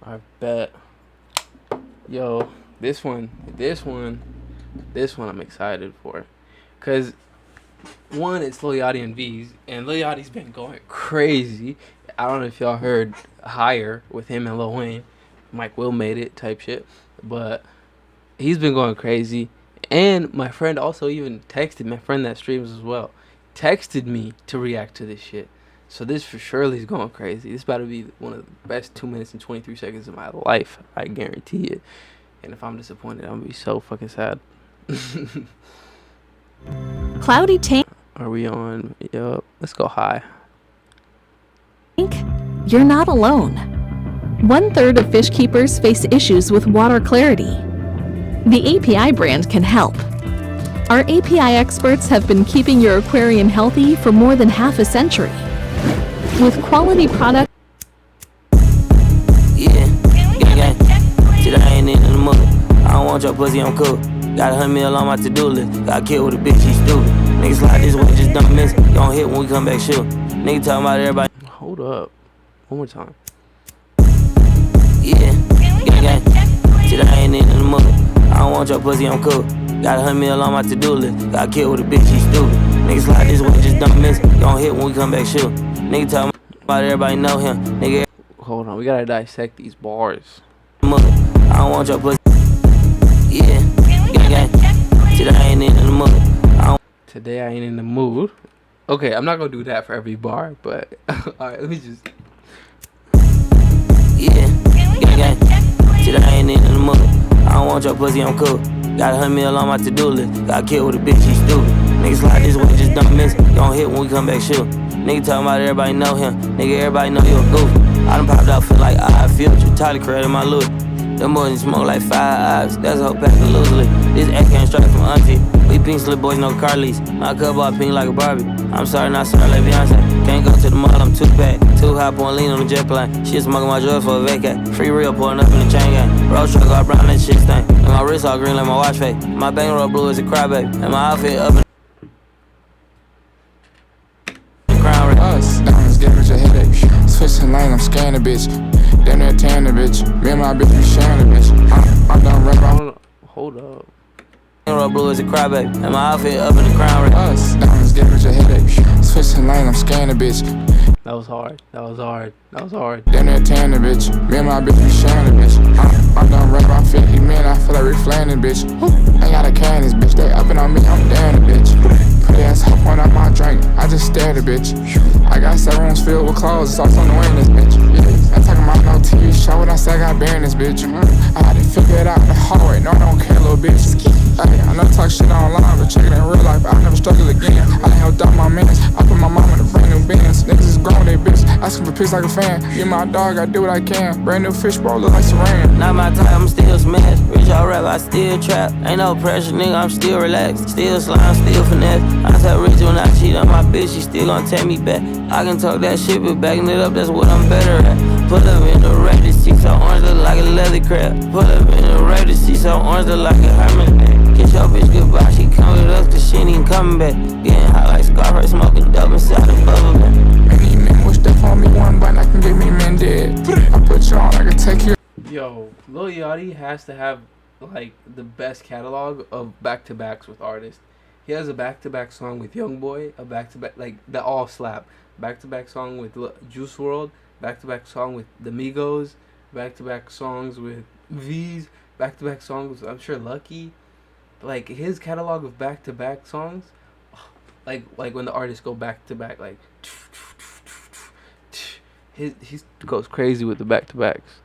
I bet. Yo, this one, I'm excited for. Cause one, it's Lil Yachty and V's, and Lil Yachty's been going crazy. I don't know if y'all heard Higher with him and Lil Wayne. Mike Will made it type shit. But he's been going crazy. And my friend also even texted, my friend that streams as well, texted me to react to this shit. So this for surely is going crazy. This about to be one of the best 2 minutes and 23 seconds of my life. I guarantee it. And if I'm disappointed, I'm gonna be so fucking sad. Cloudy tank. Are we on? Yup. Let's go high. You're not alone. 1/3 of fish keepers face issues with water clarity. The API brand can help. Our API experts have been keeping your aquarium healthy for more than half a century. With quality products. Yeah, gang. Shit, I ain't in the mood. I don't want your pussy, I'm cool. Got 100 mil on my to-do list. Got killed with a bitch, she stupid. Niggas slide this way, just don't miss. Don't hit when we come back, shoot. Nigga talking about everybody. Hold up. One more time. Yeah, gang. Shit, I ain't in the mood. I don't want your pussy, I'm cool. Got 100 mil on my to-do list. Got killed with a bitch, she stupid. Niggas slide this way, just don't miss. Don't hit when we come back, shoot. Nigga talking about everybody know him. Nigga. Hold on. We gotta dissect these bars. I don't want your pussy. Yeah, gang. Shit, I ain't in the mood. Today I ain't in the mood. Okay, I'm not gonna do that for every bar, but alright, let me just. Yeah, gang. Shit, I ain't in the mood. I don't want your pussy, I'm cool. Got 100 mil on my to-do list. Got killed with a bitch, she stupid. Niggas slide this way, just don't miss. Don't hit when we come back, shoot. Nigga talking about everybody know him. Nigga, everybody know you a goof. I done popped out, feel like I feel you. Tyler created my look. Them boys smoke like 5 eyes. That's a whole pack of loosely. This act came straight from auntie. We pink slip boys, no car lease. My cup all pink like a Barbie. I'm sorry, not sorry like Beyonce. Can't go to the mall, I'm too packed. Too hot, pouring lean on the jet plane. Shit smoking my drugs for a vacay. Free real pouring up in the chain gang. Road truck all brown, that shit stank. And my wrist all green like my watch face. My bankroll blue as a crybaby. And my outfit up in the crown ring. Us, diamonds give me a headache. Switching lane, I'm scanning, bitch. Damn near tan the bitch. Me and my bitch be sharing the bitch. I'm done rapping. Hold up. Bankroll blue as a crybaby. And my outfit up in the crown ring. Us, diamonds give me a headache. Switching lane, I'm scanning, bitch. That was hard. Damn near tan the bitch. Me and my bitch be sharing the bitch. I'm done rapping, I'm 50 man. I feel like Rick Flanders, bitch. Ain't got a can this bitch. They upping on me, I'm down the bitch. Pretty ass hoe point out my drink. I just stared at bitch. I got 7 rooms filled with clothes. It's all on the way in this bitch. Yeah. I'm talking about no TV show. What I say, I got bear in this bitch. I had to figure it out in the hallway. No, I don't care, little bitch. Hey, I know talk shit online, but check it in real life. I'll never struggle again. I done helped out my mans. I put my mom in a brand new Benz. Niggas is grown, they bitch. Asking for pics like a fan. You my dog, I do what I can. Brand new fish bowl, look like Saran. Not my time, I'm still smashed. Rich all rap, I still trap. Ain't no pressure, nigga, I'm still relaxed. Still slime, still finesse. I tell Rich when I cheat on my bitch, she still gon' take me back. I can talk that shit, but backing it up, that's what I'm better at. Put up in the red, the seat so orange look like a leather crab. Put up in the red, the seat so orange look like a Hermes bag. Kiss your bitch goodbye, she come with us cause she ain't even coming back. Getting hot like Scarface, smoking dope inside the bubble bag. Many men wish death on me one, but I can get many men dead. I put you on, I can take you. Yo, Lil Yachty has to have like the best catalog of back-to-backs with artists. He has a back-to-back song with YoungBoy, a back-to-back like that all slap. Back-to-back song with Juice WRLD, back-to-back song with the Migos, back-to-back songs with V's, back-to-back songs with, I'm sure, Lucky. Like his catalog of back-to-back songs, like when the artists go back-to-back, like he goes crazy with the back-to-backs.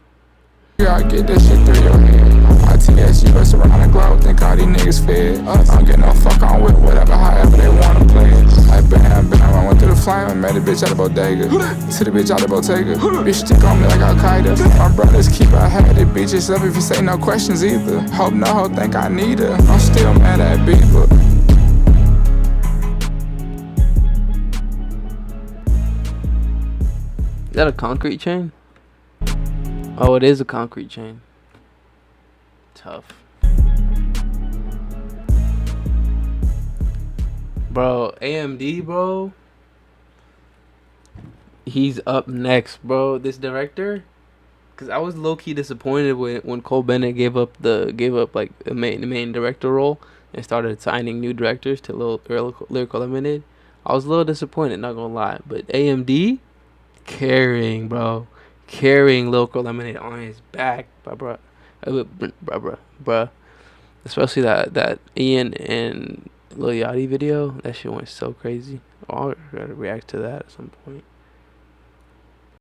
I get that shit through your head. ITS, US around the globe, think all these niggas fed. I don't get no fuck on with whatever, however they wanna play it. Like bam, I went through the flame and met a bitch at the bodega. To the bitch out the Bottega. Bitch stick on me like Al Qaeda. My brother's keeper, I had it. Beat yourself if you say no questions either. Hope no hoe think I need her. I'm still mad at Bieber. Is that a concrete chain? Oh, it is a concrete chain. Tough. Bro, AMD, bro. He's up next, bro. This director, Cause I was low key disappointed when Cole Bennett gave up like the main director role and started signing new directors to Lyrical Lemonade. I was a little disappointed, not gonna lie. But AMD carrying, bro, carrying Lyrical Lemonade on his back, bruh. Especially that Ian and Lil Yachty video. That shit went so crazy. I'll gotta react to that at some point.